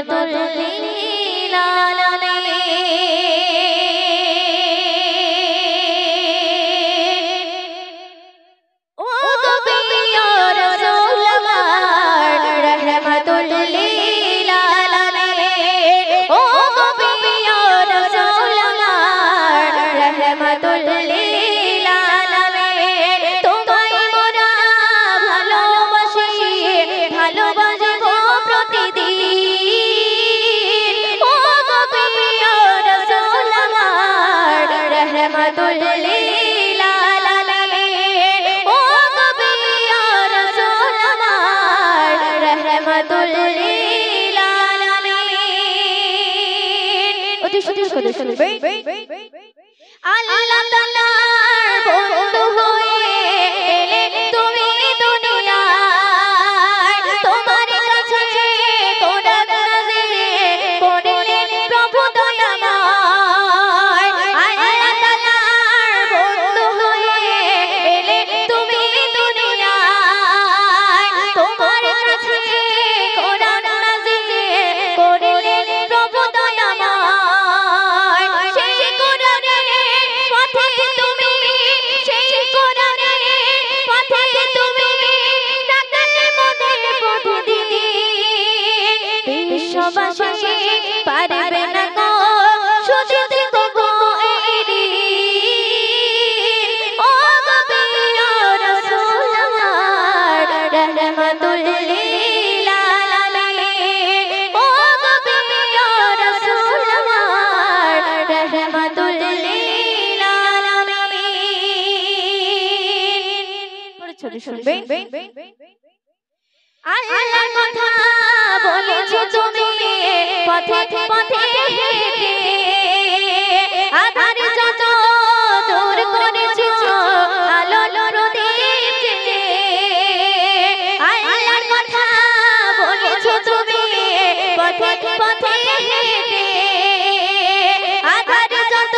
रहमतुल लिल आलमीन। ओ नबी और रसूल हमार रहमतुल लिल आलमीन। ओ नबी और रसूल हमार रहमतुल लिल आलमीन। তোমায় মোরা ভালোবাসি, ভালোবাসবো প্রতিদিন। ও নবী ও রাসূল আমার रहमतुल लिल आलमीन। ও নবী ও রাসূল আমার रहमतुल लिल आलमीन। অতি সুন্দর করে শুনবে। আল্লাহ তাআলার বন্ধু হয়ে এলে তুমি দুনিয়ায়। তোমার কাছে কোরআন নাযিল করলেন প্রভু দয়াময়। আল্লাহ তাআলার বন্ধু হয়ে এলে তুমি দুনিয়ায়। তোমার কাছে কোরআন নাযিল করলেন প্রভু দয়াময়। সেই কোরআনের পথে তুমি, সেই কোরআনের পথে তুমি ডাকলে মোদের প্রতিদিন। বিশ্ববাসী পারবে না গো শুধু দেখো এই দিন। ও নবী ও রাসূল আমার रहमतुल लिल आलमीन। ও নবী ও রাসূল আমার रहमतुल लिल आलमीन। পরে ছোট শুনবে। আল্লাহর কথা বলেছো তুমি পথে পথে হেঁটে। আধার যত দূর করেছো আলোর প্রদীপ জেলে। আল্লাহর কথা বলেছো তুমি পথে পথে হেঁটে। আধার যত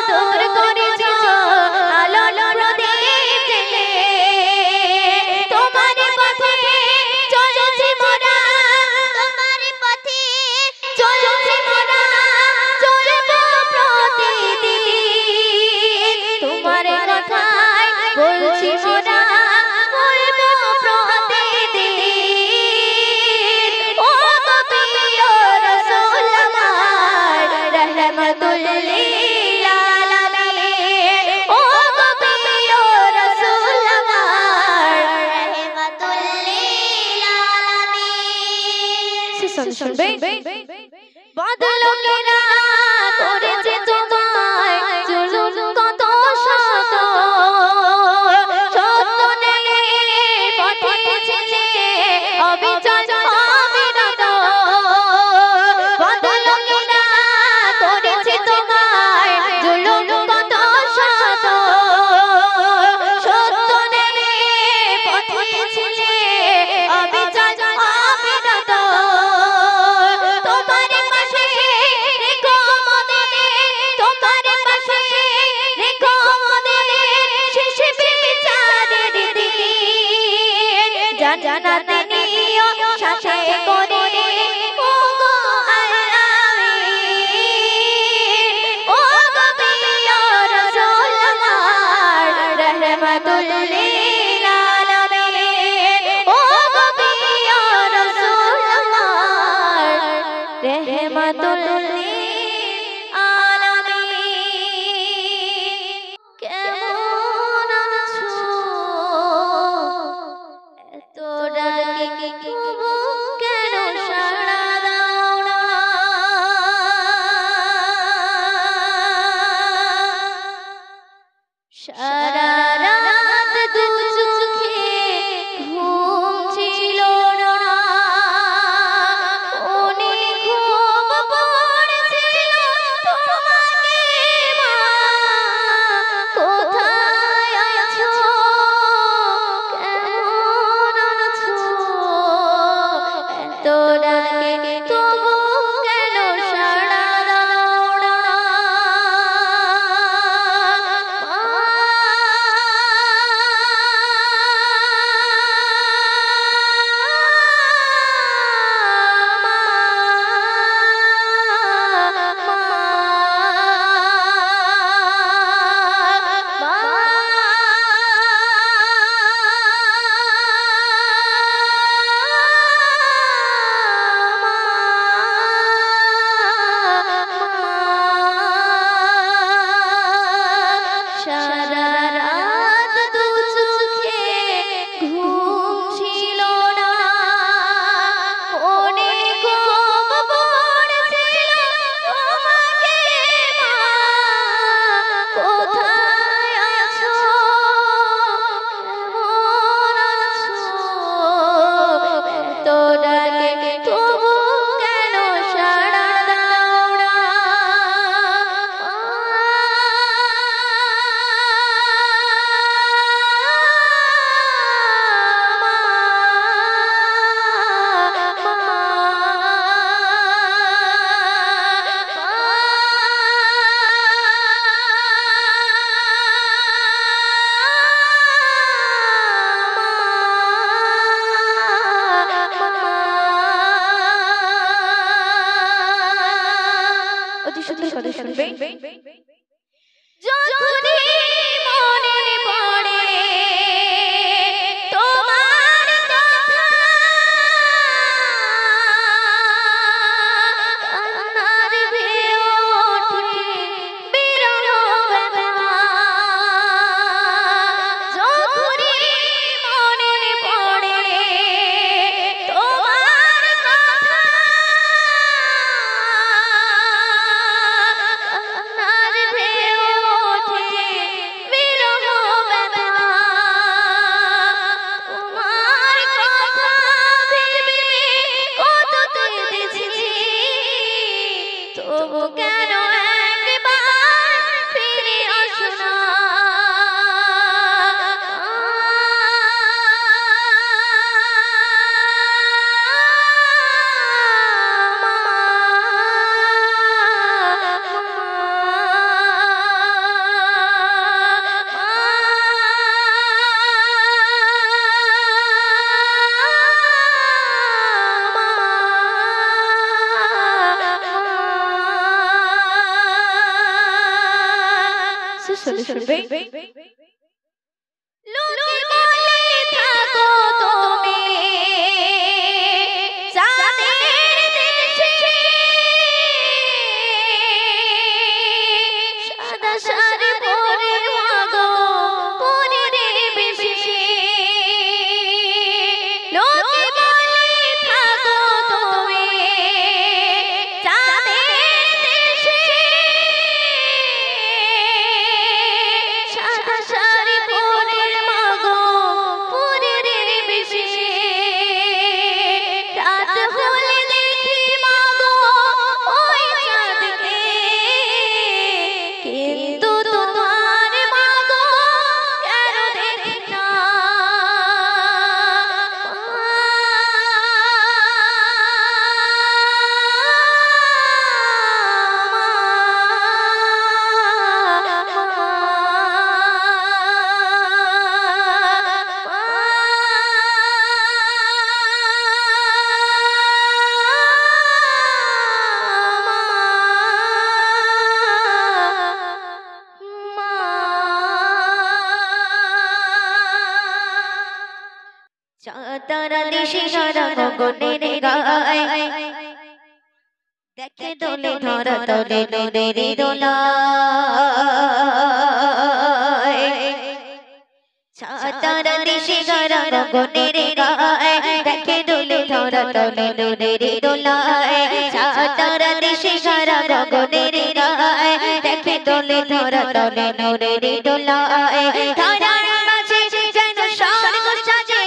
দূর করেছো আলোর প্রদীপ জেলে। তোমার পথে চলছি মোরা, তোমার পথে চলছি মোরা, চলবো প্রতিদিন। তোমার কথাই বলছি মোরা, বলবো প্রতিদিন। ও নবী ও রাসূল আমার रहमतुल लिल आलमीन। ও নবী ও রাসূল আমার रहमतुल लिल आलमीन। শুনবে। বদলোকেরা করেছে তোমায় জুলুম কত শত। সত্য ন্যায়ের পথে ছিলে অবিচল অবিরত। বদলোকেরা করেছে তোমায় জুলুম কত শত। সত্য ন্যায়ের পথে ছিলে অবিচল অবিরত। তোমার পাশে রেখো মোদের, তোমার পাশে রেখো মোদের শেষ বিচারের দিন। জান্নাতে নিও সাথে করে ও গো আলামিন। ও নবী ও রাসূল আমার रहमतुल लिल आलमीन। ও নবী ও রাসূল আমার रहमतुल लिल आलमीन। কেমন আছো এত রাত যখনই মনে পড়ে তোমার কথা কান্নার ঢেউ ওঠে বিরহ ব্যথা যখনই মনে পড়ে তোমার কথা কান্নার ঢেউ ওঠে বিরহ ব্যথা তোমার কথা ভেবে কত কেঁদেছি তবু কেন একবার ফিরে আসো না শুনবে লোকে বলে থাকো তুমি চাঁদের দেশে সাদা শাড়ি পরে মাগো পরে রে বেশি লোকে বলে থাকো তুমি চাঁদের দেশে সাদা শাড়ি পরে মাগো পরে রে বেশি রাত হলে দেখি মাগো ওই চাঁদকে কিন্তু তোমার মাগো কেন দেখি না চাঁদারা দেশে সারা গগনের গায় দেখে দোলে ধরা তলে নূরের দোলায় চাঁদারা দেশে সারা গগনের গায় দেখে দোলে ধরা তলে নূরের দোলায় চাঁদারা দেশে সারা গগনের গায় দেখে দোলে ধরা তলে নূরের দোলায় ধরার মাঝে যেন স্বর্গ সাজে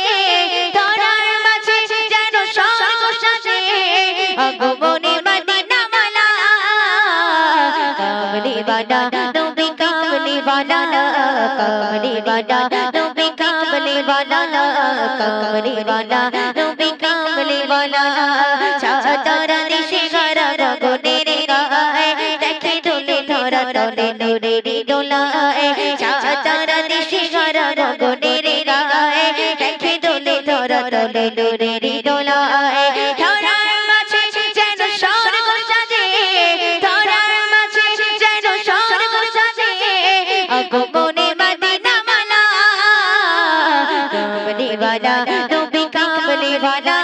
ধরার মাঝে যেন স্বর্গ সাজে আগমনে মদিনা वाला কামলি वाला নবী কামলি वाला কামলি वाला নবী কামলি वाला কামলি वाला নবী কামলি वाला চাঁদারা দেশে সারা গগনের গায় দেখে দোলে ধরা তলে নূরের দোলায় চাঁদারা দেশে সারা গগনের গায় দেখে দোলে ধরা তলে নূরের দোলায় ধরার মাঝে যেন স্বর্গ সাজে ধরার মাঝে যেন স্বর্গ সাজে আগমনে মদিনা वाला কামলি वाला নবী কামলি वाला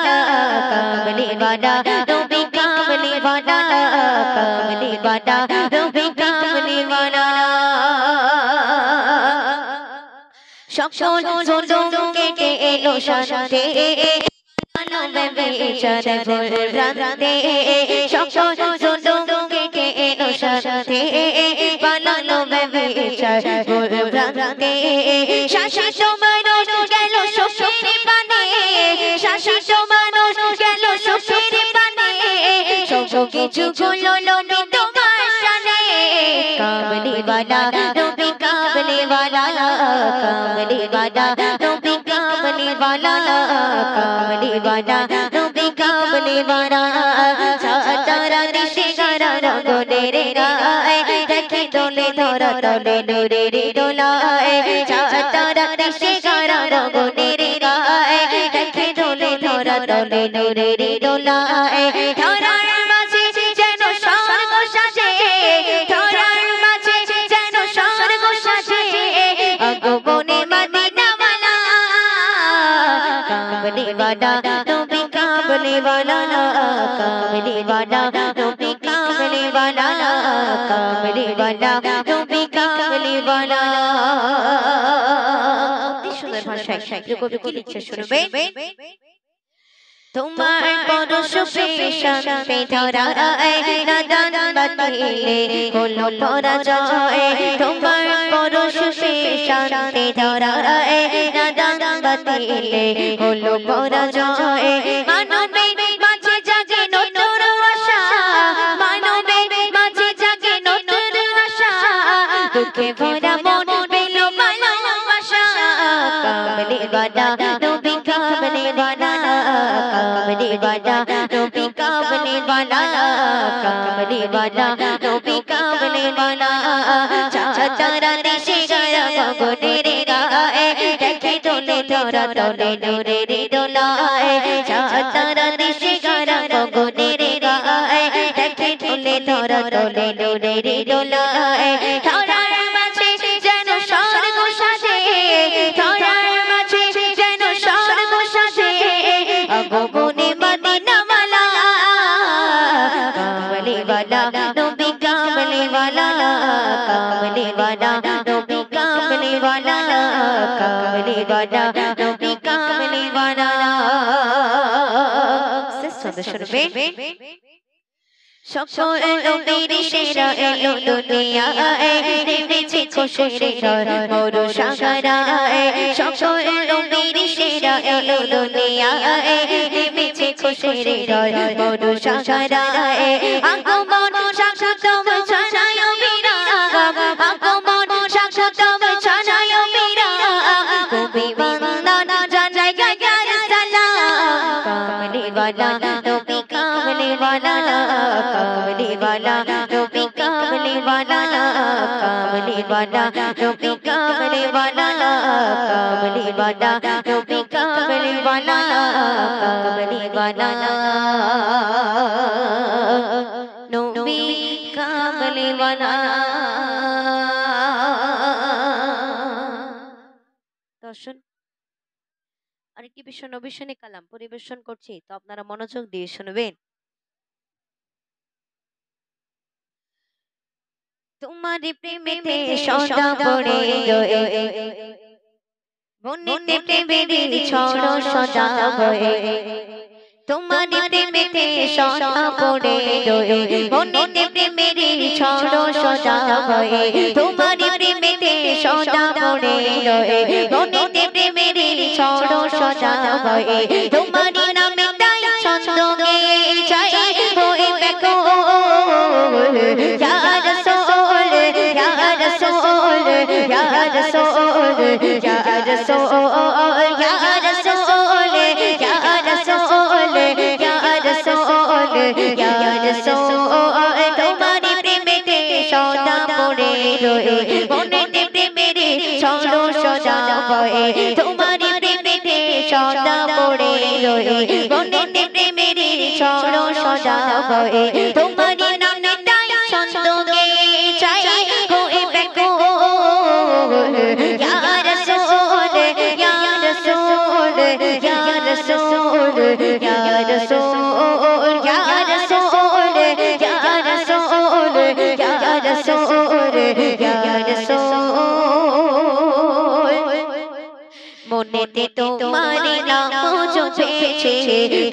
কামলি वाला নবী কামলি वाला কামলি वाला নবী কামলি वाला সকল জুলুম কেটে এলো শান্তি বেচার ভুল রাতে সকল জুলুম কেটে এলো শান্তি বানানো বেচার ভুল রাতে শাসিত মানুষ গেল সুখের পানে শাসিত মানুষ গেল সুখের পানে সব কিছু গুলো নবী তোমার শানে কামলি वाला নবী কামলি वाला কামলি वाला নবী কামলি वाला কামলি वाला নবী কামলি वाला চাঁদারা দেশে সারা গগনের গায় দেখে দোলে ধরা তলে নূরের দোলায় চাঁদারা দেশে সারা গগনের গায় দেখে দোলে ধরা তলে নূরের দোলায় ধরার মাঝে যেন স্বর্গ সাজে ধরার वाला नबी कामली वाला कामली वाला नबी कामली वाला कामली वाला नबी कामली वाला অতি সুন্দর ভাষায় কবি কি লিখছে শুনবেন তোমার পরশে শান্তি ধরা নাদান বাতিলে হলো পরাজয় তোমার পরশে শান্তি ধরা নাদান বাতিলে হলো পরাজয় মানবের মাঝে জাগে নতুন আশা মানবের মাঝে জাগে নতুন আশা দুঃখে ভরা মন পেল ভালোবাসা কামলি वाला नबी कामली वाला कामली वाला नबी कामली वाला कामली वाला नबी कामली वाला चाचारा देशे गया गगनेर गाए देखे दोले धरा दोले नूरे रे डोलाए चाचारा देशे गया गगनेर गाए देखे दोले धरा दोले नूरे रे डोलाए धरार माঝে যেন স্বর্গ সাজে ধরার মাঝে যেন স্বর্গ সাজে আগমনে মদিনা वाला कामली वाला नबी कामली वाला कामली वाला नबी कामली वाला कामली वाला नबी कामली वाला से सुनবেন সকল নবীর সেরা এলো দুনিয়ায় নেমেছে খুশির ঝড় মরু সাগরায় সকল নবীর সেরা এলো দুনিয়ায় নেমেছে খুশির ঝড় মরু সাগরায় আগমন সাক্ষাৎ ছাড়ায় বিরাম আগমন সাক্ষাৎ ছাড়ায় বিরাম কবি বন্দন জানাই গায়ার সালাম কামলি वाला नबी कामली वाला कामली वाला नबी कामली वाला कामली वाला नबी कामली वाला कामली वाला नबी कामली वाला कामली वाला नबी कामली वाला दर्शन আরেকটি বিষয় নবীশনে কালাম পরিবেশন করছি তো আপনারা মনোযোগ দিয়ে শুনবেন তোমারি প্রেমেতে সদা পড়ে রয়ে মনেতে প্রেমের ছড় সদা বয়ে তোমারি প্রেমেতে সদা পড়ে রয়ে মনেতে প্রেমের ছড় সদা বয়ে তোমারি প্রেমেতে সদা পড়ে রয়ে মনেতে প্রেমের ছড় সদা বয়ে তোমারি নামে তাই ছন্দ গেয়ে যায় হয়ে বেকো ইয়া রাসূল ইয়া রাসূল ইয়া রাসূল ইয়া রাসূল ইয়া রাসূল ইয়া রাসূল ইয়া রাসূল ইয়া রাসূল তোমারি প্রেমেতে সদা পড়ে রয়ে মনেতে প্রেমের ছন্দ সদা বয়ে তোমারি প্রেমেতে সদা পড়ে রয়ে মনেতে প্রেমের ছন্দ সদা বয়ে তোমারি নামে তাই ছন্দ গেয়ে যায় হয়ে বেকো ইয়া রাসূল ইয়া রাসূল ইয়া রাসূল ইয়া রাসূল ইয়া রাসূল ইয়া রাসূল ইয়া রাসূল ইয়া রাসূল মনেতে তোমারি নাম জপেছে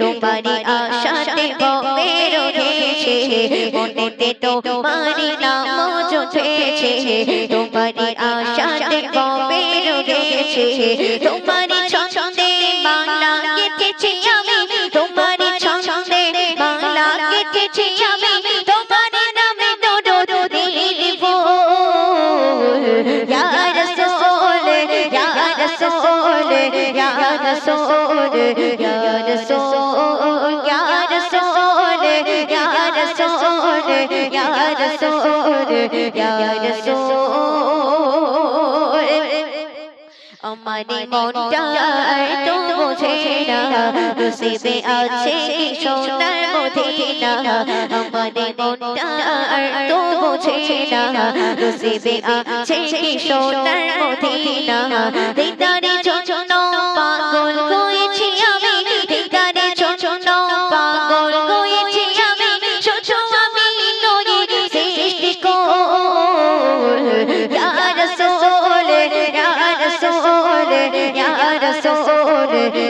তোমারি আশাতে ভবে রয়েছে মনেতে তোমারি নাম জপেছে তোমারি আশাতে ভবে রয়েছে তোমারি ছন্দে বাংলা গেথেছি আমি তোমারি ছন্দে বাংলা গেথেছি আমি তোমারি নামে দরুদ লিখব ইয়া রাসূল ইয়া রাসূল ইয়া রাসূল ইয়া রাসূল ইয়া রাসূল ইয়া রাসূল ইয়া রাসূল ইয়া রাসূল আমারি মনটা তো বোঝে না নসিবে আছে সোনার মদিনা আমারি মনটা তো বোঝে না নসিবে আছে সোনার মদিনা দিদারে জন্য পাগল হয়েছি আমি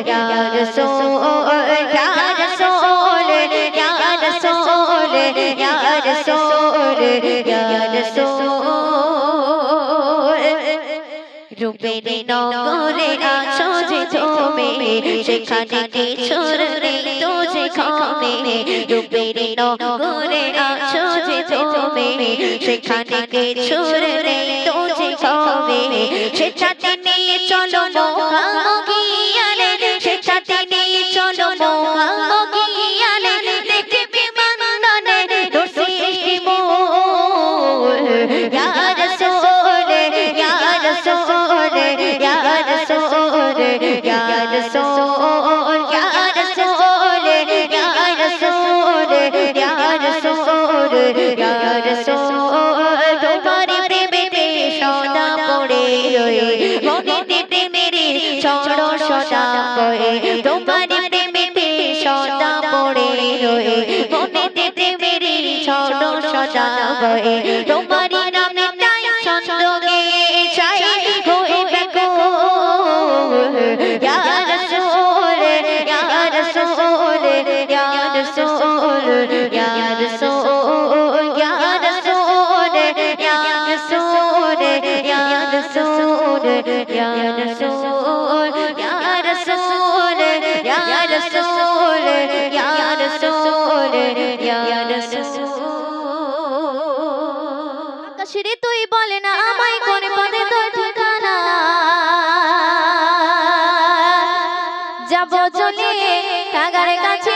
या रसूल या रसूल या रसूल या रसूल या रसूल रूपेर नगरे आছো যে তুমি সেখানে কিছুর নেই তো যেখানে রূপের নগরে আছো যে তুমি সেখানে কিছুর নেই তো যেখানে সেটাতে নিয়ে চলো মহাগিয়ালে সেটাতে নিয়ে চলো মহাগিয়ালে দেখবে মাননে দোষী মোর ইয়া রাসূল ইয়া রাসূল ইয়া রাসূল ইয়া রাসূল ইয়া রাসূল ইয়া রাসূল ইয়া রাসূল ইয়া রাসূল তোমার প্রেমেতে সদা পড়ে রয়ে মনেতে প্রেমের ঝড় সদা বয়ে তোমার প্রেমেতে সদা পড়ে রয়ে মনেতে প্রেমের ঝড় সদা বয়ে তোমার নামে তাই ছন্দ গেয়ে চাই হয়ে বেকুল ইয়া রাসূল ইয়া রাসূল ইয়া রাসূল ইয়া রাসূল ইয়া রাসূল ইয়া রাসূল ইয়া রাসূল ইয়া রাসূল ইয়া রাসূল ইয়া রাসূল ইয়া রাসূল ইয়া রাসূল আকাশেরে তুই বলে না আমায় কোন পথে তোর ঠিকানা যাব চলে কাগার কাছে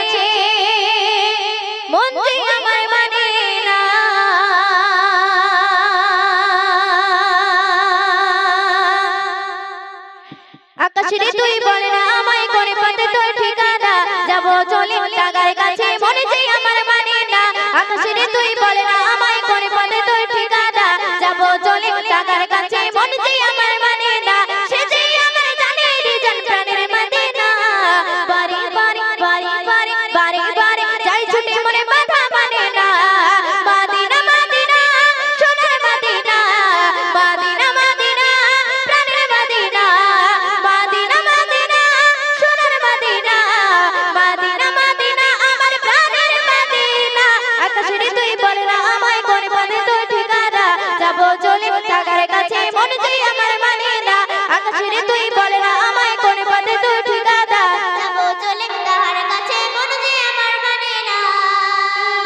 মন যে আমার মানে না আকাশেরে তুই বলে না আমায় কোন পথে তোর ঠিকানা যাব চলে কাগার কাছে মন যে আমার মানে না আকাশেরে তুই বলে না আমায় কোন পথে তোর ঠিকানা যাব চলে কাগার কাছে মন যে আমার মানে না সে যে আমার জানে রিজন প্রাণের মদিনা বারে বারে বারে বারে বারে বারে যাই ছুটে মনে বাধা মানে না মদিনা মদিনা সোনার মদিনা মদিনা মদিনা প্রাণের মদিনা মদিনা মদিনা সোনার মদিনা মদিনা মদিনা আমার প্রাণের মদিনা আকাশেরে তুই বলে না আমায় কোন পথে তোর ঠিকানা যাব চলে কাগার কাছে মন যে আমার মানে না আকাশেরে তুই বলে না আমায় কোন পথে তোর ঠিকানা যাব চলে কাগার কাছে মন যে আমার মানে না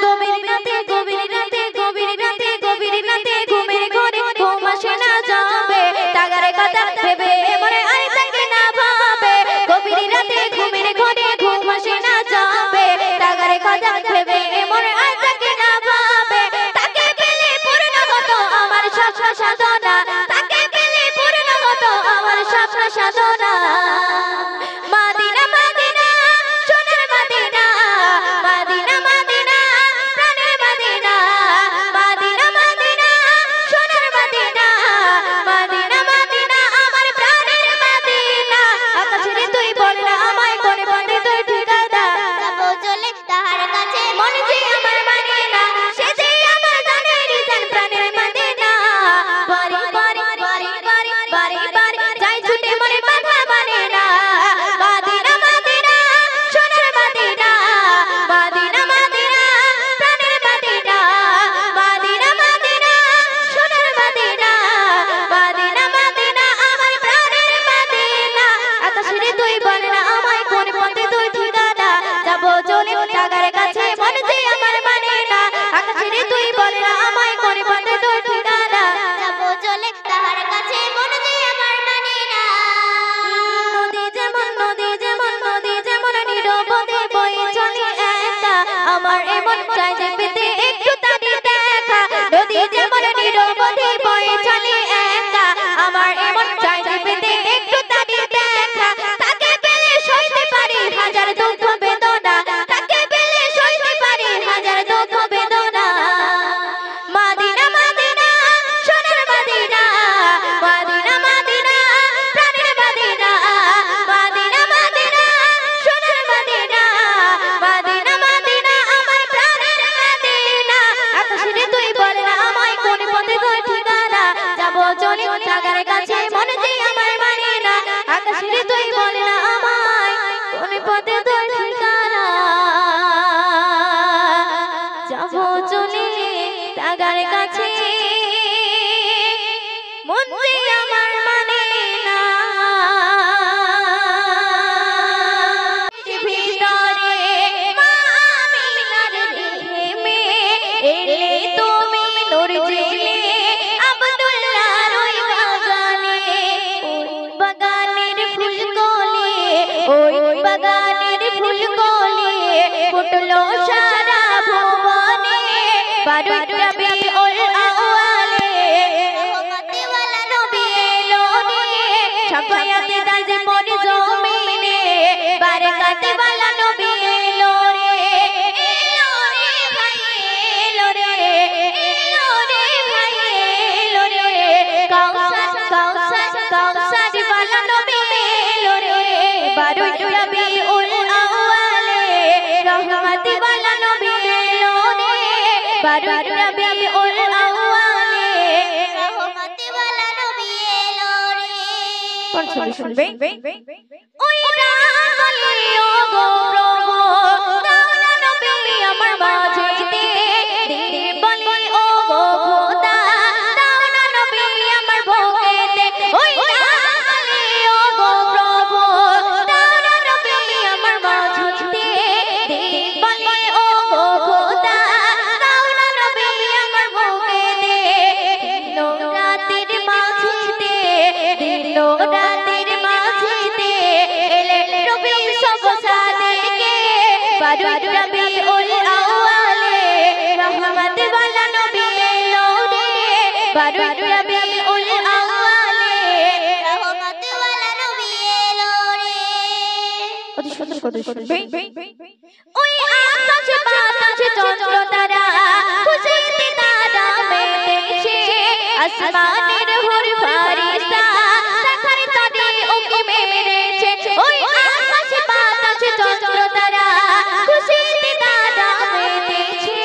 গভীর রাতে গভীর রাতে গভীর রাতে গভীর রাতে ঘুমের ঘরে ঘুম আসে না যাবে কাগার কথা ভেবে মনে আই থাকে না ভাবে গভীর রাতে ঘুমের ঘরে ঘুম আসে না যাবে কাগার কথা ভেবে মনে আই থাকে না ভাবে তাকে পেলে পূর্ণ হতো আমার স্বপ্ন সাধনা তাকে পেলে পূর্ণ হতো আমার স্বপ্ন সাধনা মদিনা মদিনা সোনার মদিনা মদিনা মদিনা প্রাণের মদিনা মদিনা মদিনা সোনার মদিনা মদিনা মদিনা আমার প্রাণের মদিনা আকাশেরে তুই বল না আমায় কোন পথে তোর ঠিকানা যাব চলে তাহার কাছে মন যে আমার মানে না সে যে আমার জানে রিজন প্রাণের মদিনা বারে বারে বারে বারে বারে বারে যাই ছুটে মনে বাধা মানে না মদিনা মদিনা সোনার মদিনা মদিনা মদিনা প্রাণের মদিনা মদিনা মদিনা সোনার মদিনা মদিনা মদিনা আমার প্রাণের মদিনা আকাশেরে তুই বল না আমায় কোন পথে তোর ঠিকানা যাব চলে কাগার কাছে মন যে আমার মানে না আকাশেরে তুই বল না আমায় কোন পথে তোর ঠিকানা যাব চলে তাহার কাছে মন যে আমার মানে না নদী যেমন নদী যেমন নদী যেমন নীরবতে বয়ে চলে একা আমার এমন চাই যে পেতে একটু তারি দেখা নদী যেমন নীরবতে বয়ে চলে একা আমার এমন চাই যে পেতে একটু তারি দেখা তাকে পেলে সইতে পারি হাজার দুঃখ বেদনা তাকে পেলে সইতে পারি হাজার দুঃখ বেদনা মদিনা মদিনা সোনার মদিনা মদিনা মদিনা প্রাণের মদিনা মদিনা মদিনা সোনার মদিনা মদিনা মদিনা আমার প্রাণের মদিনা বাগানের ফুলকলি ফুটলো সারা ভুবনে 12 রবিউল আউয়ালে রহমতে ওয়ালা নবী এলো রে শাফায়াতে তাজে মোর জমিনে বারাকাতে ওয়ালা নবী এলো রে ভাই এলো রে ভাই এলো রে কাউসার ওয়ালা নবী এলো রে 12 রবিউল আউয়ালে রহমতে ওয়ালা নবী এলো রে 12 রবিউল আউয়ালে রহমতে ওয়ালা নবী এলো রে শুনবে ওই রাত বলি ও গো প্রভু দাও না নবী আমার মাঝেতে দিদি বলি ও গো খোদা দাও না নবী আমার বুকেতে ওই রাত বলি ও গো প্রভু দাও না নবী আমার মাঝেতে দিদি বলি ও গো খোদা দাও না নবী আমার বুকেতে দিলো রাতের মাঝেতে দিলো রাতের মাঝেতে এলে নবী সব সাদেকে 12 রবিউল আউয়ালে রহমতে ওয়ালা নবী এলো রে 12 রবিউল আউয়ালে রহমতে ওয়ালা নবী এলো রে কত সুন্দর কত শুনবে ওই আকাশে বাতাসে চন্দ্র তারা খুশিতে তারা মেতেছে আসমানের হুর ফারিস্তা দেখার তারে উকি মেরেছে ওই আকাশে বাতাসে চন্দ্র তারা খুশিতে তারা মেতেছে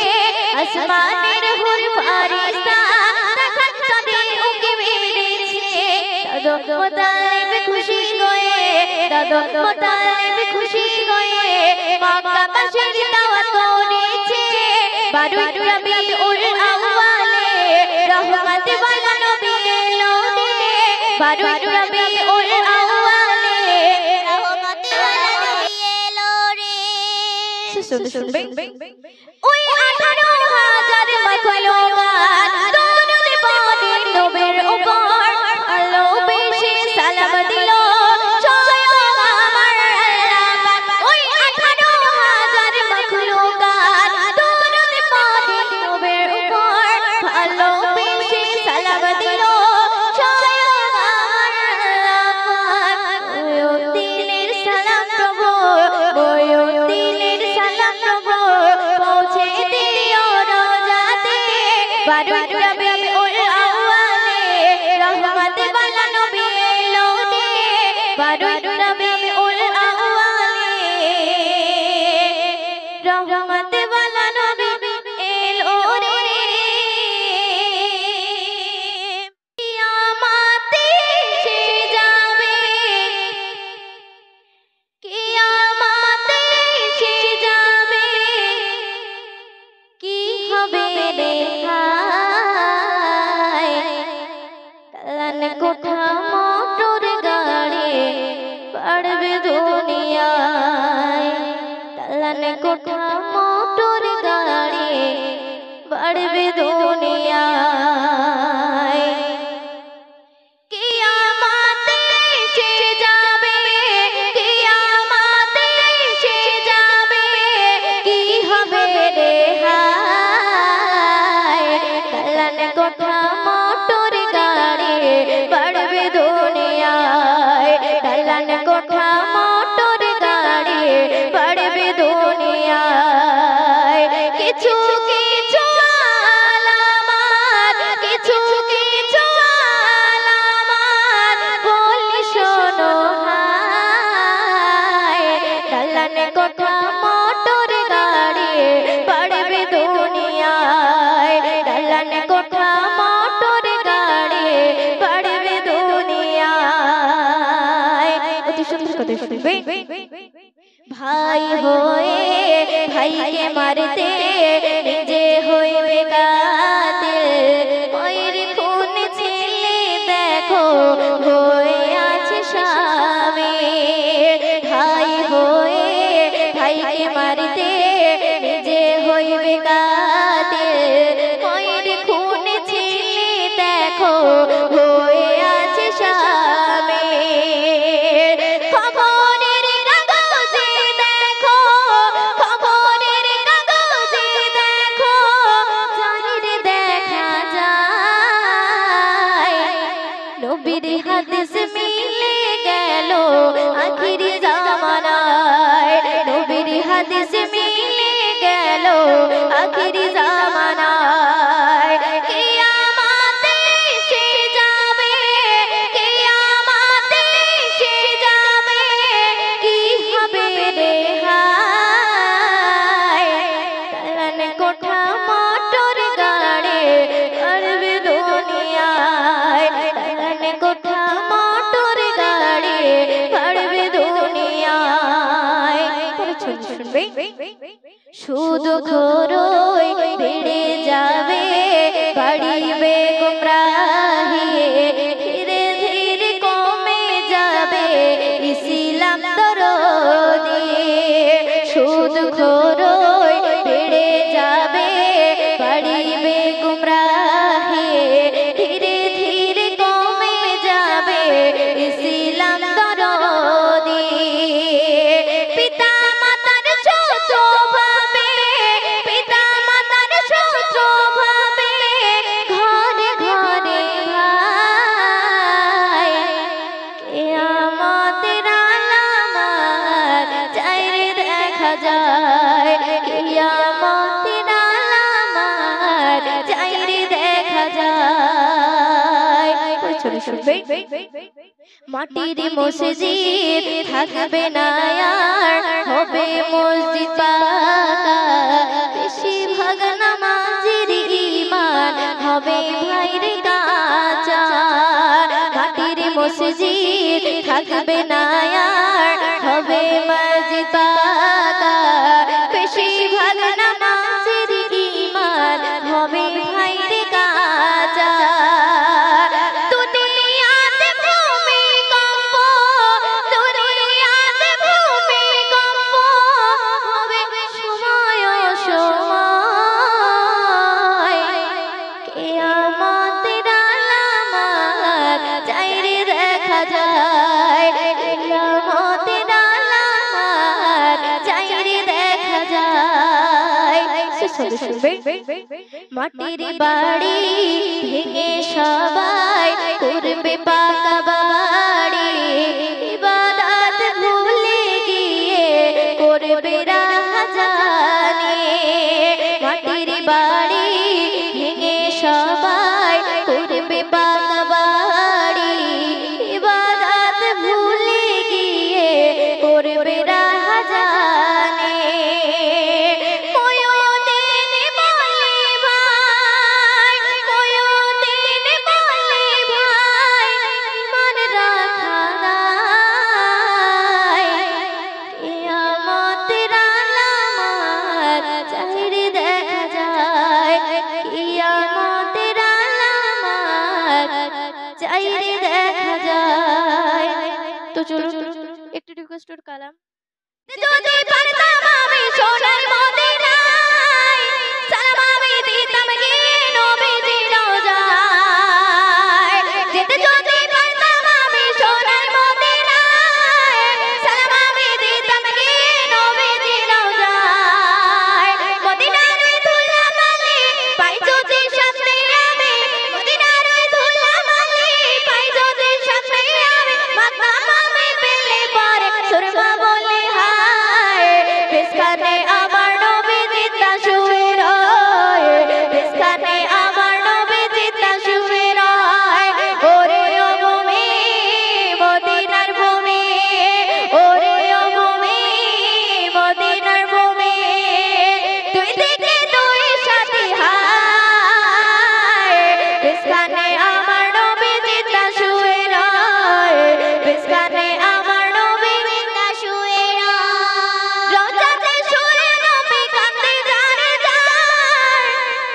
আসমানের হুর ফারিস্তা দেখার তারে উকি মেরেছে দাদু মুতালিব খুশি গয়ে দাদু মুতালিব খুশি গয়ে মক্কাবাসীর দাওয়াত করেছে 12 রবিউল আউয়ালে রহমতে ওয়ালা নবী এলো রে 12 রবিউল আউয়ালে রহমতে ওয়ালা নবী এলো রে শুনবে ওই 18,000 মাখলুকাত দরুদ পড়ে নবীর উপর আল্লাহ বেশি সালাম দিল স্বয়ং আমার আল্লাহ পাক ওই 18,000 মাখলুকাত দরুদ পড়ে নবীর উপর আল্লাহ বেশি সালাম দিল স্বয়ং আমার আল্লাহ পাক ওই দিনের সালাম প্রভু ওই দিনের সালাম প্রভু পৌঁছে দিও রোজাতে 12 রবিউল আউয়ালে রহমতে ওয়ালা নবী এলো রে 12 রবিউল আউয়ালে রহমতে ওয়ালা নবী এলো রে কিয়ামতে সে যাবে কিয়ামতে সে যাবে কি হবে রে হায় কালান কোঠা মোটর গাড়ি পড়বে দুনিয়ায় কালান কোঠা মোটর গাড়ি পড়বে দুনিয়ায় কিয়ামতে সে যাবে কিয়ামতে সে যাবে কি হবে রে হায় কালান কোঠা মোটর গাড়ি পড়বে দুনিয়ায় কালান কোঠা মোটর গাড়ি পড়বে দুনিয়ায় কিছু কিছু আলামাত কিছু কিছু আলামাত বলি শোনো হায় কালান কোঠা মোটর গাড়ি পড়বে দুনিয়ায় কালান কোঠা মোটর গাড়ি পড়বে দুনিয়ায় অতি সুন্দর কথা শুনবে ভাই হয়ে ভাইকে মারতে নিজে হইবে কাতিল মায়ের খুন ছেলে দেখো হয়ে আছে স্বামী ভাই হয়ে ভাইকে মারতে নিজে হইবে কাতিল মায়ের খুন ছেলে দেখো হয়ে আছে স্বামী খবরের কাগজে শুধু খোরই বেড়ে যাবে বাড়িবে গুমরাহি ধীরে ধীরে কমে যাবে ইসলাম দরদি শুধু খোরই বেড়ে যাবে বাড়িবে গুমরাহি ধীরে ধীরে কমে যাবে ইসলাম দরদি পিতা মাতার শত্রু ভাবে পিতা মাতার শত্রু ভাবে ঘরে ঘরে ভাই কিয়ামতের আলামত চাইরে দেখা যায় কিয়ামতের আলামত চাইরে দেখা যায় চলে শুনবে মাটির মসজিদ থাকবে না আর হবে মসজিদ পাকা বেশিরভাগ নামাজের ঈমান হবে ভাইরে কাঁচা মাটির মসজিদ থাকবে না আর হবে মসজিদ পাকা বেশিরভাগ নামাজের ঈমান হবে ভাইরে কাঁচা মাটির বাড়ি ভেঙে সবাই করবে পাকা বাড়ি ইবাদত ভুলে গিয়ে করবে রাহাজানি মাটির বাড়ি ভেঙে সবাই করবে পাকা বাড়ি ইবাদত ভুলে গিয়ে করবে রাহাজানি তো চলো একটু রিকোয়েস্টের কালাম যদি পারতাম আমি সোনার মদিনায় সালাম আমি দিতাম গিয়ে নবীজি রওজায় যেতে যদি পারতাম আমি সোনার মদিনায় সালাম আমি দিতাম গিয়ে নবীজি রওজায় মদিনার ওই ধুলামালি পাই যদি সামনে আমি মদিনার ওই ধুলামালি পাই যদি সামনে আমি মাকদাম আমি পেলে পরে সুরমা বলে হায় বিস্কানে আমার নবী জিন্দা শুয়ে রয় বিস্কানে আমার নবী জিন্দা শুয়ে রয় ওরে ও ভূমি মদিনার ভূমি ওরে ও ভূমি মদিনার ভূমি তুই দিকে দুই সাথী হায় বিস্কানে আমার নবী জিন্দা শুয়ে রয় বিস্কানে আমার নবী জিন্দা শুয়ে রয় রওজাতে শুয়ে নবী কাঁদতে জানে যায়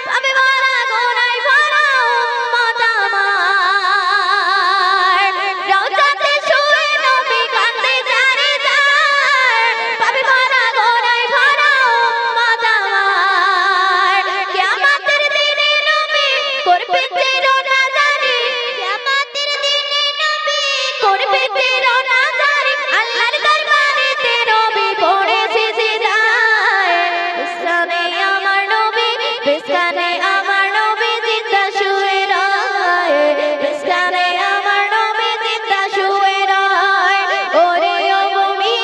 পাবে ভরা গোনায় ভরা উম্মত আমার রওজাতে শুয়ে নবী কাঁদতে জানে যায় পাবে ভরা গোনায় ভরা উম্মত আমার কিয়ামতের দিনে নবী করবে তেরো নাজারি কিয়ামতের দিনে নবী করবে তেরো নাজারি আল্লাহর দরবারে নবী পড়ে সিজদায় বিস্কানে আমার নবী বিস্কানে আমার নবী জিন্দা শুয়ে রয় বিস্কানে আমার নবী জিন্দা শুয়ে রয় ওরে ও ভূমি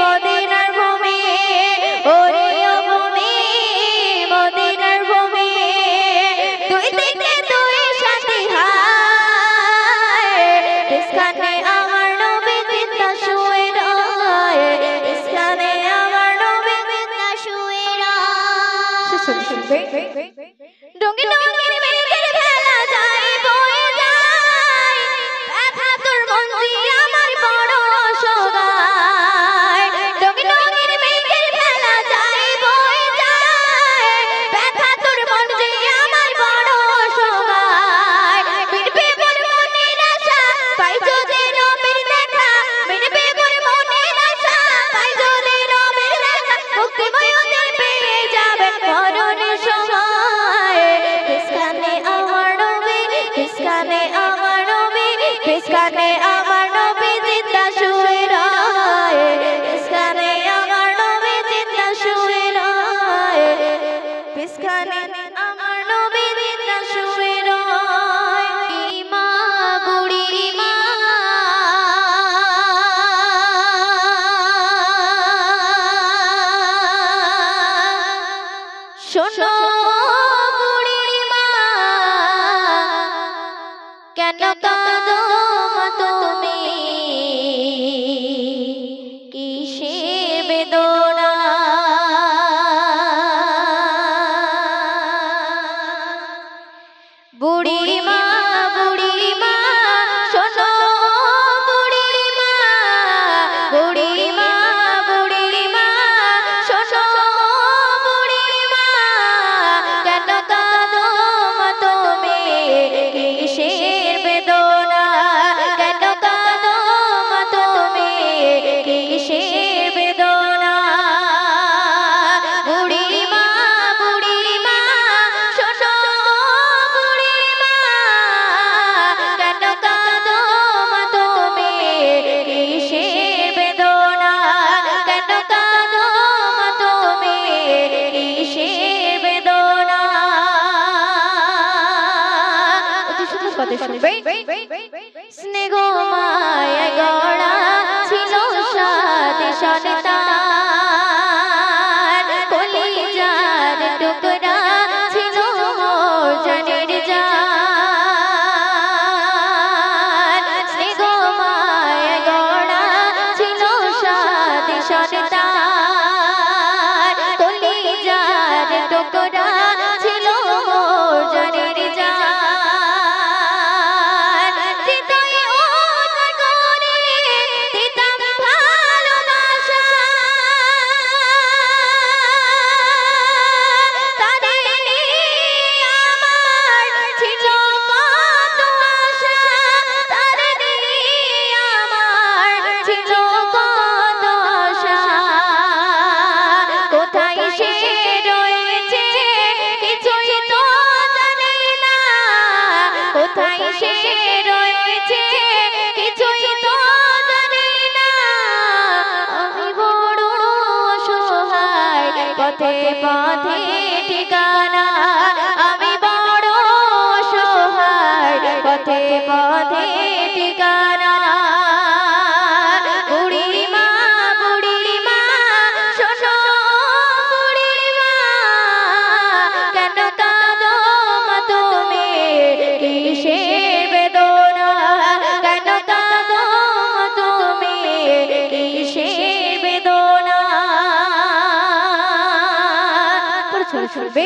মদিনার ভূমি ওরে ও ভূমি মদিনার ভূমি তুই দিকে দুই সাথী হায় বিস্কানে আমার নবী জিন্দা শুয়ে রয় বিস্কানে আমার নবী জিন্দা শুয়ে রয় শুনবে ডঙ্গে ডঙ্গের মেঘের ভেলা যায় বয়ে যায় ব্যথা তোর মঞ্জি আমার বড় অসহায় ডঙ্গে ডঙ্গের মেঘের কেন কাঁদো মা তুমি কিসের বেদনা বুড়ি মা শোনো বুড়ি মা শোনো বুড়ি মা কেন কাঁদো মা তুমি কিসের বেদনা কেন কাঁদো মা তুমি কিসের বেদনা বুড়ি মা শোনো বুড়ি মা কেন কাঁদো মা তুমি কিসের বেদনা কেন কাঁদো মা তুমি কিসের বেদনা অতি সুন্দর কথা শুনবে স্নেহ মায়া গড়া ছিল সাথে সন্তান কলিজার টুকরা ছিল মোর জানের জান স্নেহ মায়া গড়া ছিল সাথে সন্তান কলিজার টুকরা ছিল মোর জানের জান হৃদয়ে ওঠা করে দিতাম ভালোবাসা তারে নিয়ে আমার ছিল কত আশা তারে নিয়ে আমার ছিল কত আশা কোথায় সে রয়েছে কিছুই তো জানি না কোথায় সে রয়েছে কিছুই তো জানি না আমি বড় অসহায় পথে পথে ঠিকানা আমি বড় অসহায় পথে পথে ঠিকানা বুড়ি মা শোনো বুড়ি মা কেন কাঁদো মা তুমি কিসের বেদনা কেন কাঁদো মা তুমি কিসের বেদনা শুনবে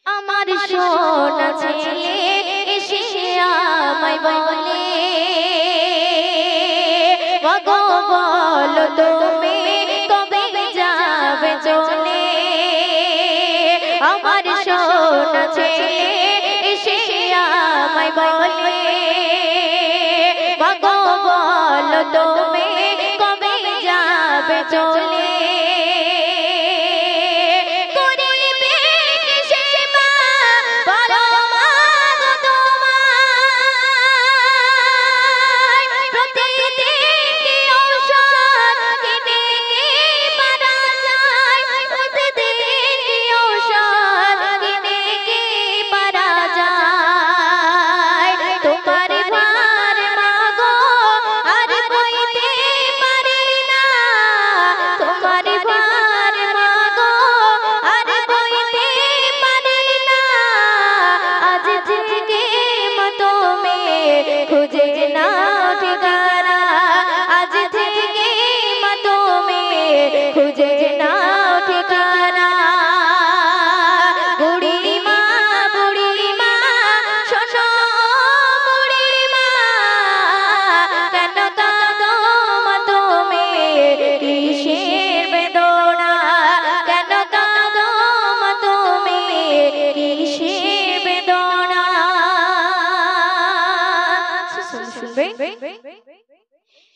আমার সোনা ছেলে এসে আমায় বলে মাগো বলো তুমি কবে যাবে চলে আমার সোনা ছেলে এসে আমায় বলে মাগো বলো তুমি কবে যাবে চলে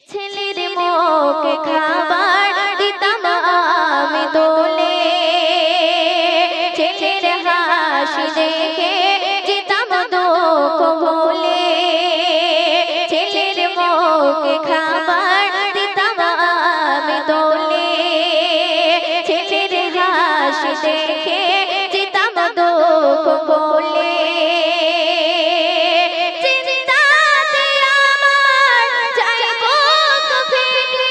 ছেলের মুখে খাবার দিতাম আমি তোলে ছেলের হাসি দেখে যেতাম দুঃখ ভুলে ছেলের মুখে খাবার দিতাম আমি তোলে ছেলের হাসি দেখে যেতাম দুঃখ ভুলে চিন্তাতে আমার যায় বুক ফেটে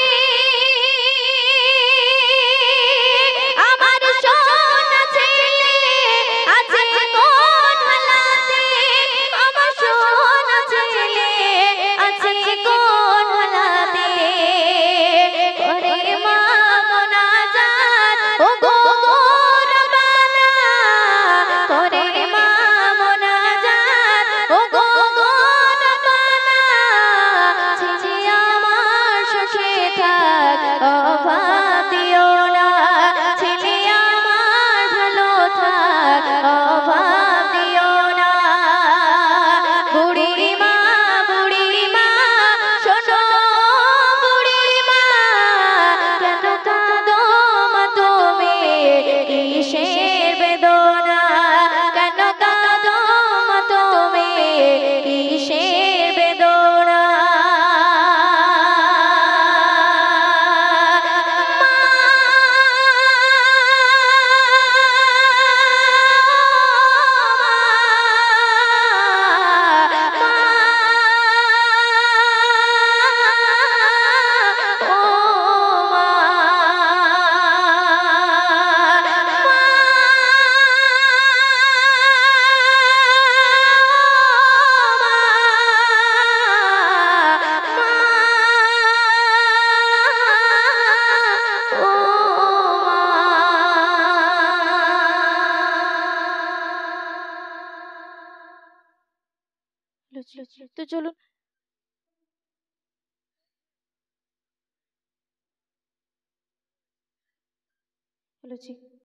তো চলুন বলেছি